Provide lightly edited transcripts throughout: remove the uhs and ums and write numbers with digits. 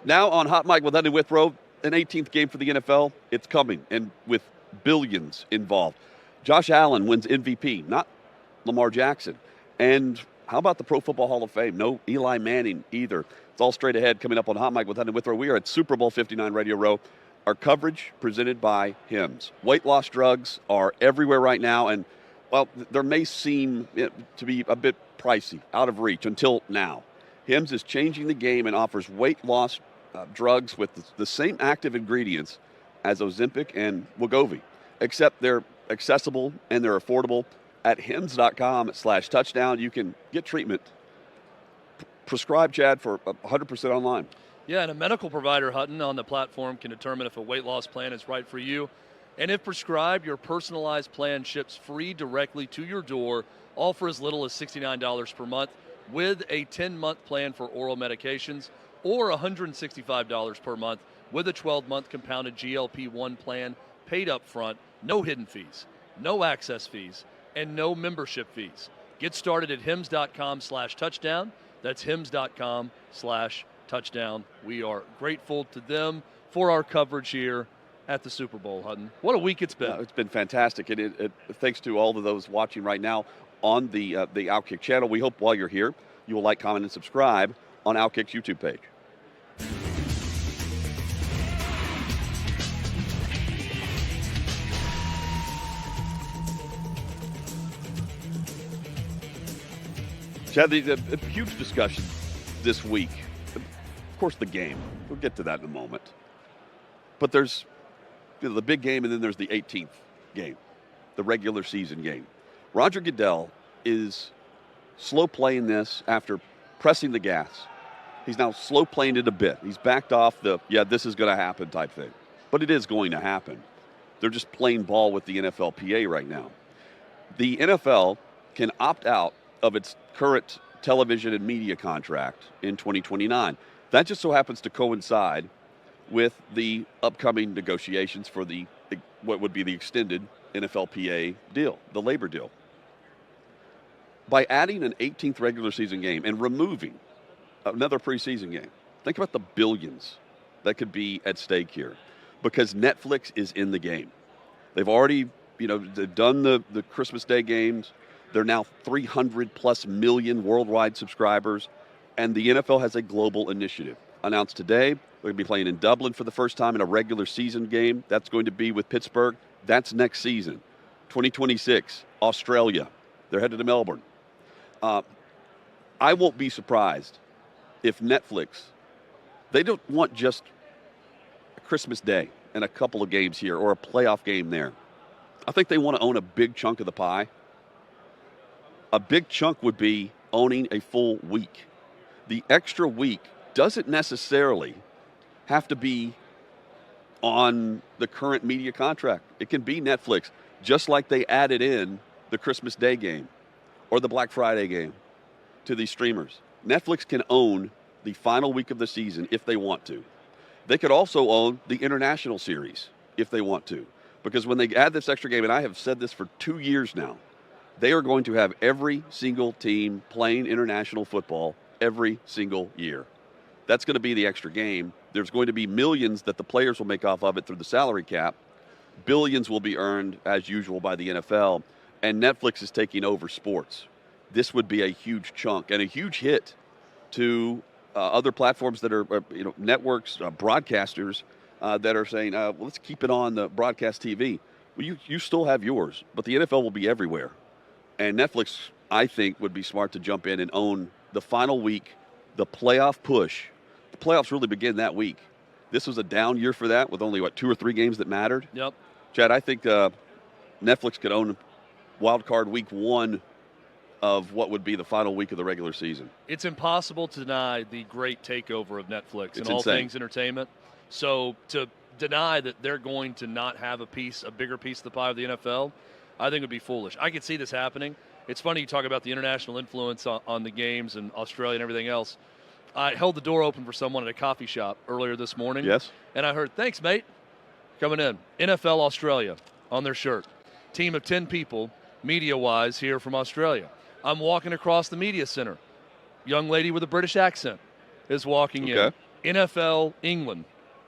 Now on Hot Mike with Andy Withrow, an 18th game for the NFL. It's coming, and with billions involved. Josh Allen wins MVP, not Lamar Jackson. And how about the Pro Football Hall of Fame? No Eli Manning either. It's all straight ahead coming up on Hot Mike with Andy Withrow. We are at Super Bowl 59 Radio Row. Our coverage presented by Hims. Weight loss drugs are everywhere right now, and, well, there may seem to be a bit pricey, out of reach until now. Hims is changing the game and offers weight loss drugs with the same active ingredients as Ozempic and Wegovy, except they're accessible and they're affordable. At hims.com/touchdown, you can get treatment. Prescribe, Chad, for 100% online. Yeah, and a medical provider, Hutton, on the platform can determine if a weight loss plan is right for you. And if prescribed, your personalized plan ships free directly to your door, all for as little as $69 per month, with a 10-month plan for oral medications, or $165 per month with a 12-month compounded GLP-1 plan paid up front, no hidden fees, no access fees, and no membership fees. Get started at hims.com/touchdown. That's hims.com/touchdown. We are grateful to them for our coverage here at the Super Bowl, Hutton. What a week it's been. It's been fantastic. And thanks to all of those watching right now on the OutKick channel. We hope while you're here, you will like, comment, and subscribe on OutKick's YouTube page. Chad, the huge discussion this week. Of course, the game. We'll get to that in a moment. But there's the big game, and then there's the 18th game, the regular season game. Roger Goodell is slow playing this after pressing the gas. He's now slow playing it a bit. He's backed off this is going to happen type thing. But it is going to happen. They're just playing ball with the NFLPA right now. The NFL can opt out of its current television and media contract in 2029. That just so happens to coincide with the upcoming negotiations for what would be the extended NFLPA deal, the labor deal. By adding an 18th regular season game and removing another preseason game, think about the billions that could be at stake here, because Netflix is in the game. They've already, they've done the Christmas Day games. They're now 300+ million worldwide subscribers, and the NFL has a global initiative. Announced today, they're going to be playing in Dublin for the first time in a regular season game. That's going to be with Pittsburgh. That's next season. 2026, Australia. They're headed to Melbourne. I won't be surprised if Netflix, they don't want just a Christmas Day and a couple of games here or a playoff game there. I think they want to own a big chunk of the pie. A big chunk would be owning a full week. The extra week doesn't necessarily have to be on the current media contract. It can be Netflix, just like they added in the Christmas Day game or the Black Friday game to these streamers. Netflix can own the final week of the season if they want to. They could also own the international series if they want to, because when they add this extra game, and I have said this for 2 years now, they are going to have every single team playing international football every single year. That's going to be the extra game. There's going to be millions that the players will make off of it through the salary cap. Billions will be earned, as usual, by the NFL. And Netflix is taking over sports. This would be a huge chunk and a huge hit to other platforms that are, networks, broadcasters that are saying, well, let's keep it on the broadcast TV. Well, you still have yours, but the NFL will be everywhere. And Netflix, I think, would be smart to jump in and own the final week, the playoff push. The playoffs really begin that week. This was a down year for that with only, 2 or 3 games that mattered? Yep. Chad, I think Netflix could own wild card week 1 of what would be the final week of the regular season. It's impossible to deny the great takeover of Netflix and all insane. Things entertainment. So to deny that they're going to not have a bigger piece of the pie of the NFL, I think would be foolish. I could see this happening. It's funny you talk about the international influence on the games and Australia and everything else. I held the door open for someone at a coffee shop earlier this morning. Yes. And I heard, "Thanks, mate," coming in. NFL Australia on their shirt. Team of 10 people, media-wise, here from Australia. I'm walking across the media center. Young lady with a British accent is walking in. NFL England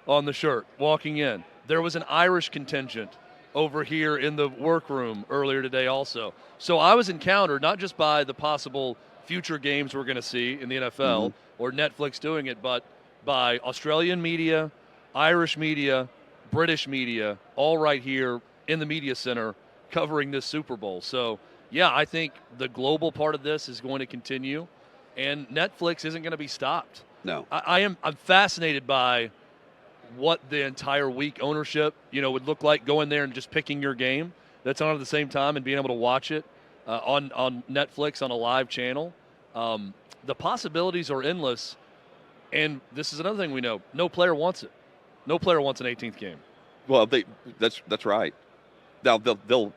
on the shirt walking in. There was an Irish contingent over here in the workroom earlier today also. So I was encountered not just by the possible future games we're going to see in the NFL or Netflix doing it, but by Australian media, Irish media, British media, all right here in the media center covering this Super Bowl. So, yeah, I think the global part of this is going to continue, and Netflix isn't going to be stopped. No. I'm fascinated by what the entire week ownership, would look like going there and just picking your game that's on at the same time and being able to watch it on Netflix on a live channel. The possibilities are endless, and this is another thing we know. No player wants it. No player wants an 18th game. Well, that's right. Now Goodell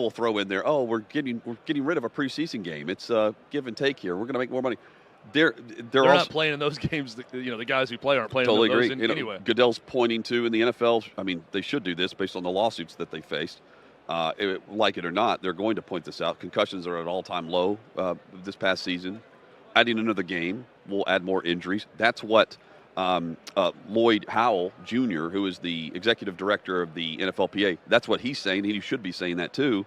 will throw in there. Oh, we're getting rid of a preseason game. It's give and take here. We're going to make more money. They're also not playing in those games. The guys who play aren't playing totally in those agree. Anyway. Goodell's pointing to in the NFL. I mean, they should do this based on the lawsuits that they faced. Like it or not, they're going to point this out. Concussions are at an all-time low this past season. Adding another game will add more injuries. That's what Lloyd Howell Jr., who is the executive director of the NFLPA, that's what he's saying. He should be saying that too.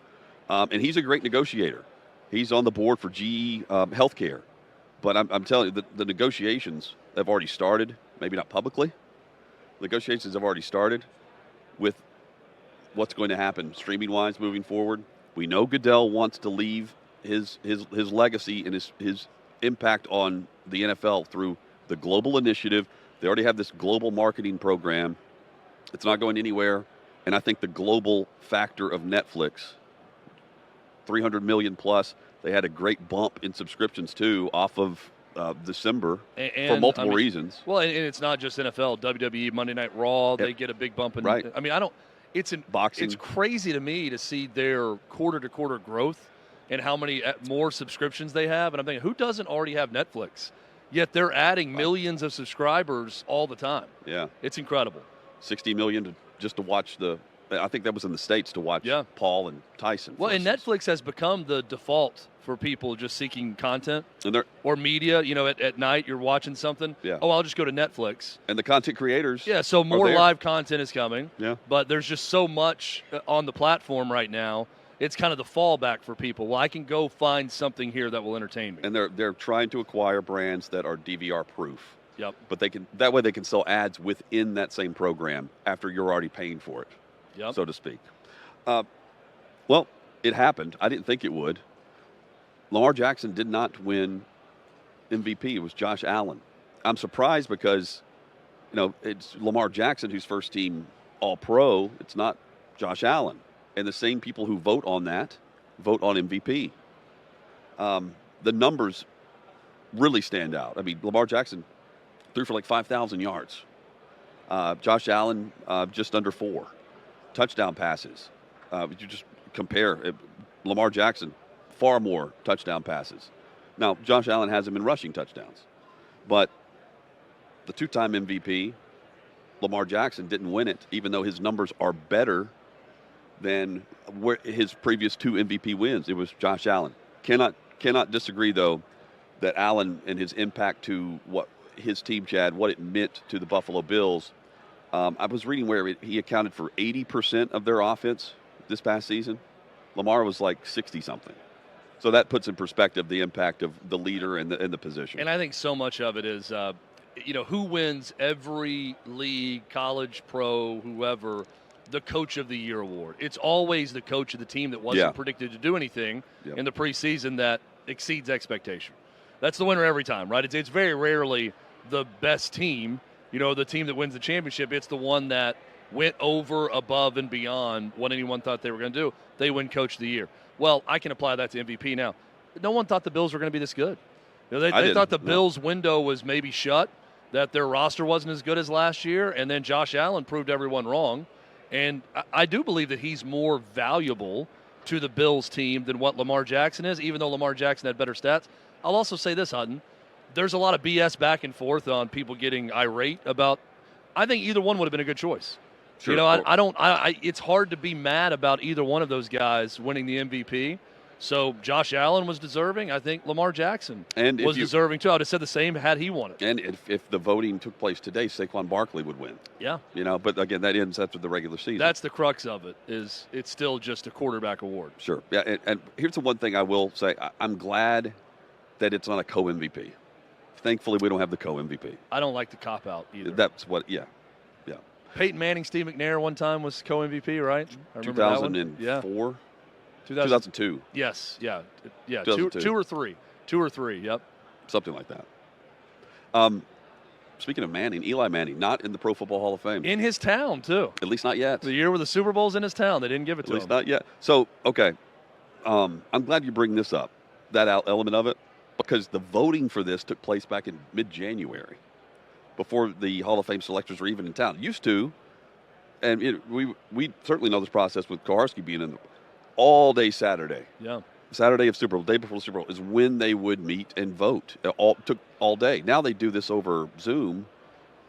And he's a great negotiator. He's on the board for GE Healthcare. But I'm telling you, the negotiations have already started. Maybe not publicly. Negotiations have already started with what's going to happen streaming-wise moving forward. We know Goodell wants to leave his legacy and his impact on the NFL through the global initiative. They already have this global marketing program. It's not going anywhere. And I think the global factor of Netflix, 300 million plus, they had a great bump in subscriptions too off of December for multiple reasons. Well, and it's not just NFL, WWE, Monday Night Raw, they get a big bump in. Right. I mean, boxing. It's crazy to me to see their quarter-to-quarter growth and how many more subscriptions they have. And I'm thinking, who doesn't already have Netflix? Yet they're adding millions of subscribers all the time. Yeah. It's incredible. 60 million just to watch I think that was in the States to watch Paul and Tyson. Well, and Netflix has become the default for people just seeking content or media. At night you're watching something. Yeah. Oh, I'll just go to Netflix. And the content creators. Yeah, so more live content is coming. Yeah. But there's just so much on the platform right now. It's kind of the fallback for people. Well, I can go find something here that will entertain me. And they're trying to acquire brands that are DVR proof. Yep. But that way they can sell ads within that same program after you're already paying for it. Yep. So to speak. Well, it happened. I didn't think it would. Lamar Jackson did not win MVP. It was Josh Allen. I'm surprised because, it's Lamar Jackson who's first team All-Pro. It's not Josh Allen. And the same people who vote on that vote on MVP. The numbers really stand out. I mean, Lamar Jackson threw for like 5,000 yards. Josh Allen just under 4. Touchdown passes. You just compare Lamar Jackson, far more touchdown passes. Now, Josh Allen has him in rushing touchdowns. But the two-time MVP, Lamar Jackson, didn't win it, even though his numbers are better than his previous 2 MVP wins. It was Josh Allen. Cannot disagree, though, that Allen and his impact to what his team, Chad, what it meant to the Buffalo Bills. I was reading where he accounted for 80% of their offense this past season. Lamar was like 60-something. So that puts in perspective the impact of the leader and the position. And I think so much of it is, who wins every league, college, pro, whoever, the Coach of the Year award. It's always the coach of the team that wasn't predicted to do anything in the preseason that exceeds expectation. That's the winner every time, right? It's very rarely the best team. The team that wins the championship, it's the one that went over, above, and beyond what anyone thought they were going to do. They win Coach of the Year. Well, I can apply that to MVP now. No one thought the Bills were going to be this good. They thought the Bills' window was maybe shut, that their roster wasn't as good as last year, and then Josh Allen proved everyone wrong. And I do believe that he's more valuable to the Bills team than what Lamar Jackson is, even though Lamar Jackson had better stats. I'll also say this, Hutton. There's a lot of BS back and forth on people getting irate about. I think either one would have been a good choice. Sure. It's hard to be mad about either one of those guys winning the MVP. So Josh Allen was deserving. I think Lamar Jackson And was deserving too. I would have said the same had he won it. And if the voting took place today, Saquon Barkley would win. Yeah. But again, that ends after the regular season. That's the crux of it, is it's still just a quarterback award. Sure. Yeah, and here's the one thing I will say. I'm glad that it's not a co-MVP. Thankfully, we don't have the co-MVP. I don't like the cop-out either. That's what, yeah. Peyton Manning, Steve McNair one time was co-MVP, right? I remember 2004? that one. Yeah. 2002. Yes, yeah. 2002. Two or three, yep. Something like that. Speaking of Manning, Eli Manning, not in the Pro Football Hall of Fame. In his town, too. At least not yet. The year where the Super Bowl's in his town, they didn't give it to him. At least not yet. So, okay. I'm glad you bring this up, that element of it, because the voting for this took place back in mid-January, before the Hall of Fame selectors were even in town. It used to, and we certainly know this process with Koharski being in the all-day Saturday. Yeah. Saturday of Super Bowl, day before the Super Bowl, is when they would meet and vote. It took all day. Now they do this over Zoom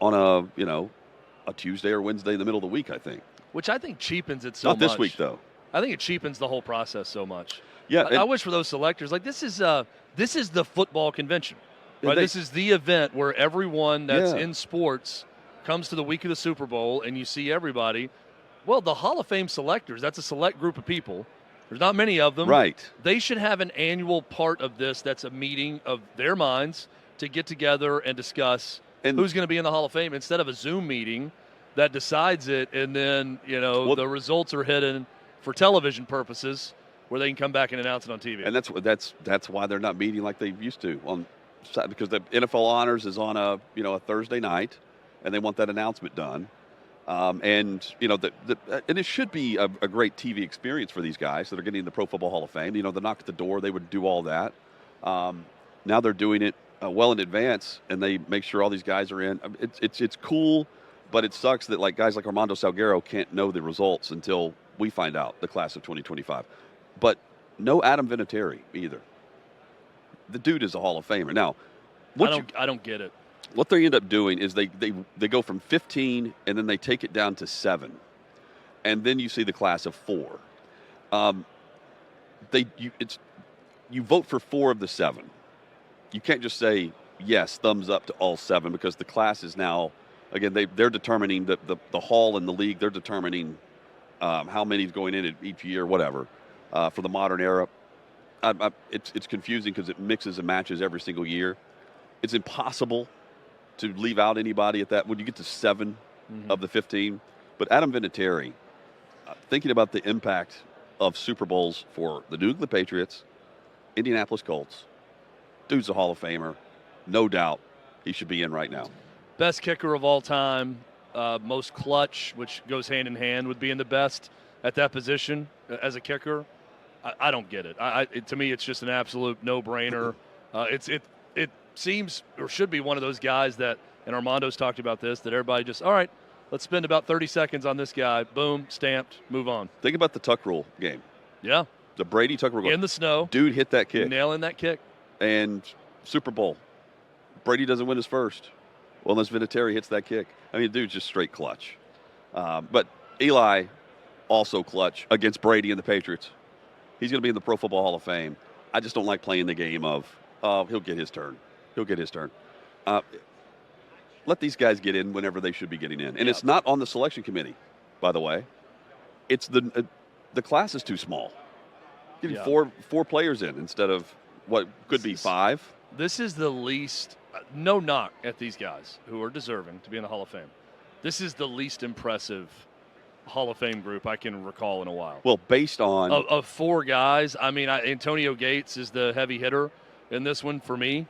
on a Tuesday or Wednesday in the middle of the week, I think. Which I think cheapens it so much. Not this week, though. I think it cheapens the whole process so much. Yeah. I wish for those selectors, like this is the football convention. Right? This is the event where everyone that's in sports comes to the week of the Super Bowl and you see everybody. Well, the Hall of Fame selectors, that's a select group of people. There's not many of them. Right. They should have an annual part of this that's a meeting of their minds to get together and discuss who's going to be in the Hall of Fame instead of a Zoom meeting that decides it and then, the results are hidden for television purposes where they can come back and announce it on TV. And that's why they're not meeting like they used to because the NFL Honors is on a Thursday night, and they want that announcement done. And it should be a great TV experience for these guys that are getting in the Pro Football Hall of Fame. The knock at the door, they would do all that. Now they're doing it well in advance, and they make sure all these guys are in. It's cool, but it sucks that guys like Armando Salguero can't know the results until we find out the class of 2025. But no Adam Vinatieri either. The dude is a Hall of Famer. Now, I don't get it. What they end up doing is they go from 15 and then they take it down to 7, and then you see the class of 4. You vote for 4 of the 7. You can't just say yes, thumbs up to all 7, because the class is now, again, they're determining the hall and the league. They're determining how many's going in each year, whatever. For the modern era, it's confusing because it mixes and matches every single year. It's impossible to leave out anybody at that when you get to 7 of the 15. But Adam Vinatieri, thinking about the impact of Super Bowls for the New England Patriots, Indianapolis Colts, dude's a Hall of Famer. No doubt he should be in right now. Best kicker of all time, most clutch, which goes hand in hand with being the best at that position as a kicker. I don't get it. To me, it's just an absolute no-brainer. It seems or should be one of those guys that, and Armando's talked about this, that everybody just, all right, let's spend about 30 seconds on this guy. Boom, stamped, move on. Think about the tuck rule game. Yeah. The Brady tuck rule game. In the snow. Dude hit that kick. Nailing that kick. And Super Bowl. Brady doesn't win his first. Well, unless Vinatieri hits that kick. I mean, dude's just straight clutch. But Eli, also clutch against Brady and the Patriots. He's going to be in the Pro Football Hall of Fame. I just don't like playing the game of, he'll get his turn. He'll get his turn. Let these guys get in whenever they should be getting in. And it's not on the selection committee, by the way. It's the class is too small. Getting four players in instead of what could be 5. This is the least, no knock at these guys who are deserving to be in the Hall of Fame. This is the least impressive Hall of Fame group I can recall in a while. Well, based on of 4 guys, I mean, Antonio Gates is the heavy hitter in this one for me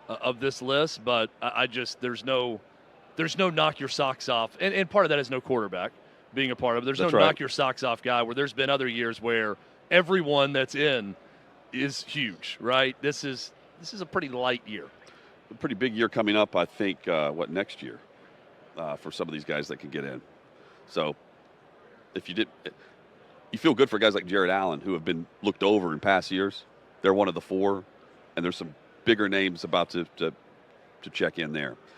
of this list, but I just there's no knock your socks off, and part of that is no quarterback being a part of it. There's knock your socks off guy where there's been other years where everyone that's in is huge, right? This is a pretty light year. A pretty big year coming up, I think, next year for some of these guys that can get in. So if you feel good for guys like Jared Allen who have been looked over in past years. They're one of the 4, and there's some bigger names about to check in there.